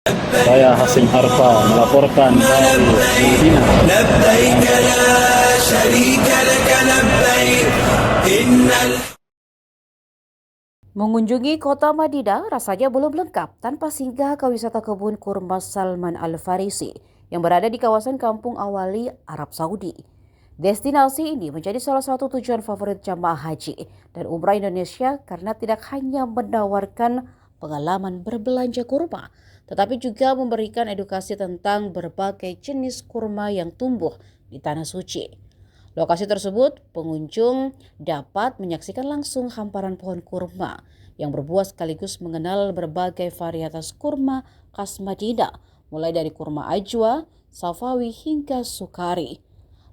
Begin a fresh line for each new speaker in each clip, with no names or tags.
Saya Hasim Harfa melaporkan dari Filipina.
Mengunjungi kota Madinah rasanya belum lengkap tanpa singgah ke wisata kebun kurma Salman Al-Farisi yang berada di kawasan Kampung Awali, Arab Saudi. Destinasi ini menjadi salah satu tujuan favorit jamaah haji dan umrah Indonesia karena tidak hanya menawarkan pengalaman berbelanja kurma, tetapi juga memberikan edukasi tentang berbagai jenis kurma yang tumbuh di tanah suci. Lokasi tersebut, pengunjung dapat menyaksikan langsung hamparan pohon kurma yang berbuah sekaligus mengenal berbagai varietas kurma khas Madinah, mulai dari kurma ajwa, safawi hingga sukari.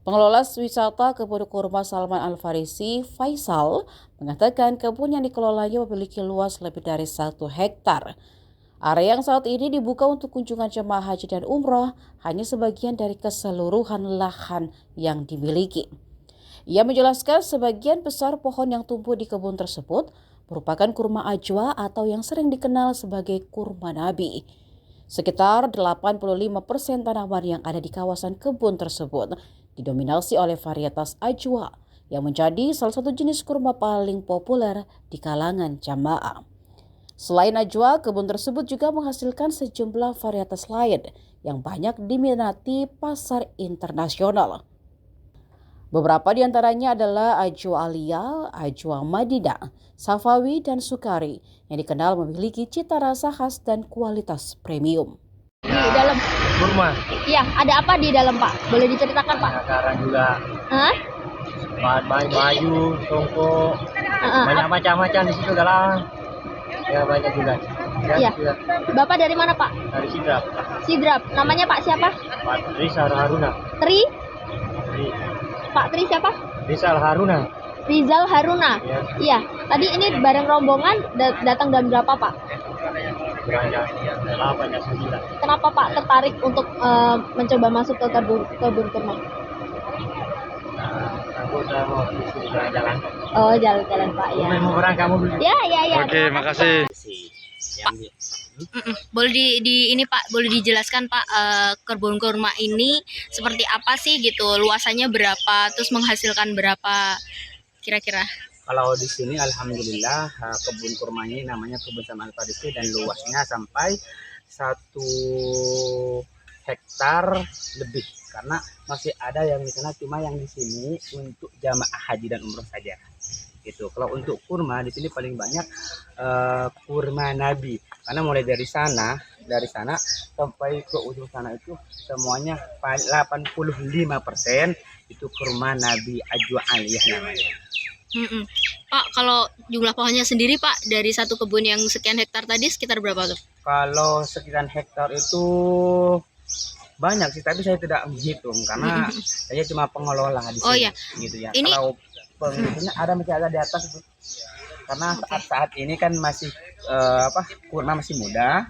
Pengelola wisata kebun kurma Salman Al-Farisi, Faisal, mengatakan kebun yang dikelolanya memiliki luas lebih dari 1 hektar. Area yang saat ini dibuka untuk kunjungan jemaah haji dan umroh hanya sebagian dari keseluruhan lahan yang dimiliki. Ia menjelaskan sebagian besar pohon yang tumbuh di kebun tersebut merupakan kurma ajwa atau yang sering dikenal sebagai kurma nabi. Sekitar 85% tanaman yang ada di kawasan kebun tersebut didominasi oleh varietas ajwa yang menjadi salah satu jenis kurma paling populer di kalangan jamaah. Selain ajwa, kebun tersebut juga menghasilkan sejumlah varietas lain yang banyak diminati pasar internasional. Beberapa di antaranya adalah ajwa aliyah, ajwa Madinah, safawi, dan sukari yang dikenal memiliki cita rasa khas dan kualitas premium.
Di dalam
Kurma,
iya, ada apa di dalam, Pak? Boleh diceritakan, Pak?
sekarang juga
Hah?
bahan bayu, tongkok, banyak macam-macam di situ dalam. Ya banyak juga. Ya,
Iya.
juga.
Bapak dari mana, Pak?
Dari Sidrap,
Sidrap. Namanya Pak siapa?
Pak Rizal Haruna.
Tri?
Ri-
Pak Tri siapa?
Rizal Haruna.
Rizal Haruna.
Ya,
Iya. Tadi ini bareng rombongan datang jam berapa, Pak?
banyak. 8 ya 9.
Kenapa Pak tertarik untuk mencoba masuk ke kebun kurma?
Nah, aku udah mau di sini jalan-jalan.
Oh, jalan-jalan, Pak, ya.
Mau berangkat kamu dulu.
Ya, ya, ya.
Oke, makasih.
Boleh ini Pak, boleh dijelaskan Pak, kebun kurma ini seperti apa sih gitu, luasannya berapa, terus menghasilkan berapa kira-kira?
Kalau di sini alhamdulillah kebun kurma ini namanya kebun Salman Al-Farisi dan luasnya sampai 1 hektar lebih karena masih ada yang di sana, cuma yang di sini untuk jamaah haji dan umroh saja. Gitu. Kalau untuk kurma di sini paling banyak kurma nabi karena mulai dari sana sampai ke ujung sana itu semuanya 85% itu kurma nabi ajwa aliyah namanya.
Pak, kalau jumlah pohonnya sendiri Pak, dari satu kebun yang sekian hektar tadi sekitar berapa tuh?
Kalau sekian hektar itu banyak sih, tapi saya tidak menghitung karena saya cuma pengelola di sini.
Oh iya.
Gitu ya.
Ini
Kalau penghitungnya masih ada di atas itu. Karena saat ini kan masih kurma masih muda.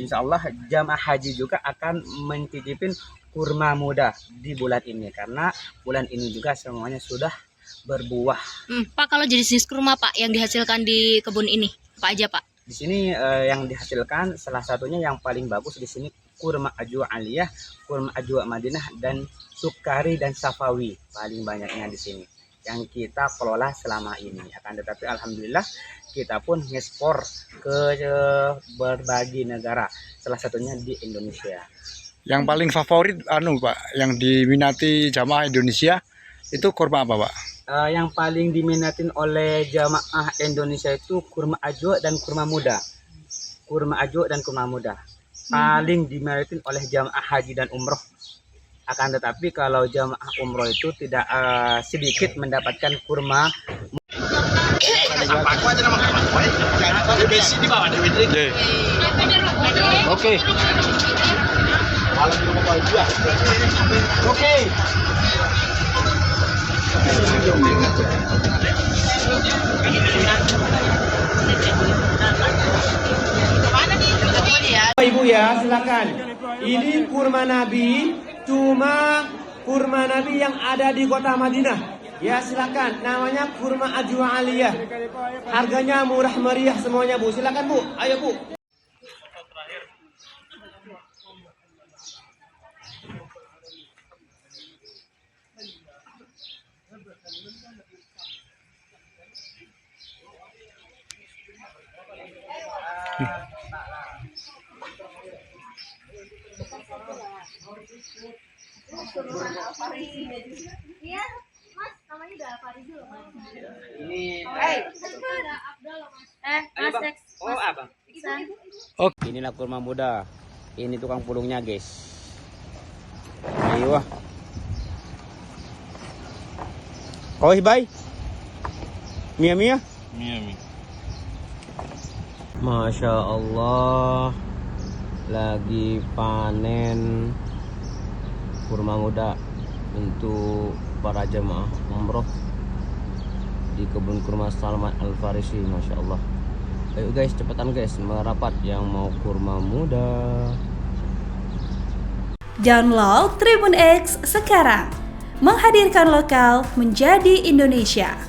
Insya Allah jamaah haji juga akan mencicipin kurma muda di bulan ini karena bulan ini juga semuanya sudah berbuah.
Pak, kalau jenis kurma Pak yang dihasilkan di kebun ini apa aja Pak?
Di sini yang dihasilkan salah satunya yang paling bagus di sini kurma ajwa aliyah, kurma ajwa Madinah dan sukari dan safawi paling banyaknya di sini yang kita kelola selama ini. Akan tetapi alhamdulillah kita pun ngekspor ke berbagai negara, salah satunya di Indonesia.
Yang paling favorit Pak, yang diminati jamaah Indonesia itu kurma apa, Pak?
Yang paling diminatin oleh jamaah Indonesia itu kurma ajwa dan kurma muda. Kurma ajwa dan kurma muda paling diminatin oleh jamaah haji dan umroh. Akan tetapi kalau jamaah umroh itu tidak sedikit mendapatkan kurma.
Oke.
Oke.
Ibu ya, silakan. Ini kurma Nabi, cuma kurma Nabi yang ada di kota Madinah. Ya, silakan. Namanya kurma ajwa aliyah. Harganya murah meriah semuanya, Bu. Silakan, Bu. Ayo, Bu.
Iya, Mas, namanya udah Farizi loh, Mas.
Ini
Ada Abdul loh, Mas. Mas next.
oh apa?
Iksan.
Inilah kurma muda. Ini tukang pulungnya, guys. Ayo. Kau hibai? Mia. Masya Allah, lagi panen kurma muda untuk para jemaah umroh di kebun kurma Salman Al Farisi. Masya Allah. Ayo guys, cepetan guys, merapat yang mau kurma muda.
Download Tribun X sekarang, menghadirkan lokal menjadi Indonesia.